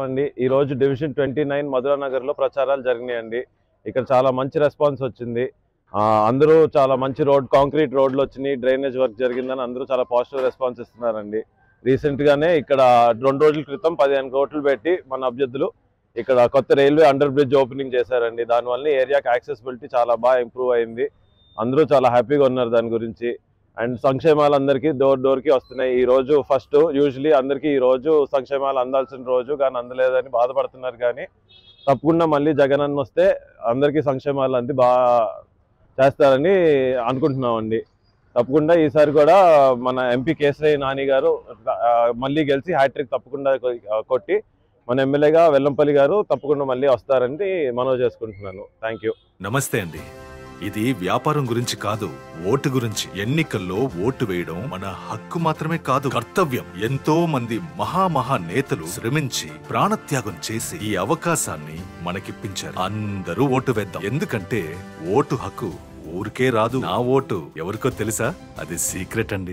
నమస్కారం అండి. ఈ రోజు డివిజన్ 29 మధురానగర్లో ప్రచారాలు జరిగినాయండి. ఇక్కడ చాలా మంచి రెస్పాన్స్ వచ్చింది. అందరూ చాలా మంచి కాంక్రీట్ రోడ్లు వచ్చినాయి, డ్రైనేజ్ వర్క్ జరిగిందని అందరూ చాలా పాజిటివ్ రెస్పాన్స్ ఇస్తున్నారండి. రీసెంట్గానే ఇక్కడ 2 రోజుల క్రితం 15 కోట్లు పెట్టి మన అభ్యర్థులు ఇక్కడ కొత్త రైల్వే అండర్ బ్రిడ్జ్ ఓపెనింగ్ చేశారండి. దానివల్ల ఏరియాకి యాక్సెసిబిలిటీ చాలా బాగా ఇంప్రూవ్ అయింది. అందరూ చాలా హ్యాపీగా ఉన్నారు దాని గురించి. అండ్ సంక్షేమాలు అందరికీ డోర్కి వస్తున్నాయి. ఈ రోజు ఫస్ట్ యూజువలీ అందరికీ ఈ రోజు సంక్షేమాలు అందాల్సిన రోజు కానీ అందలేదని బాధపడుతున్నారు. కానీ తప్పకుండా మళ్ళీ జగన్ అన్న వస్తే అందరికీ సంక్షేమాలు అంది బాగా చేస్తారని అనుకుంటున్నామండి. తప్పకుండా ఈసారి కూడా మన ఎంపీ కేసరి నాని గారు మళ్ళీ గెలిచి హ్యాట్రిక్ తప్పకుండా కొట్టి మన ఎమ్మెల్యేగా వెల్లంపల్లి గారు తప్పకుండా మళ్ళీ వస్తారని మనవి చేసుకుంటున్నాను. Thank you. నమస్తే అండి. ఇది వ్యాపారం గురించి కాదు, ఓటు గురించి. ఎన్నికల్లో ఓటు వేయడం మన హక్కు మాత్రమే కాదు, కర్తవ్యం. ఎంతో మంది మహా నేతలు శ్రమించి ప్రాణత్యాగం చేసి ఈ అవకాశాన్ని మనకిప్పించారు. అందరూ ఓటు వేద్దాం. ఎందుకంటే ఓటు హక్కు ఊరికే రాదు. నా ఓటు ఎవరికో తెలుసా? అది సీక్రెట్ అండి.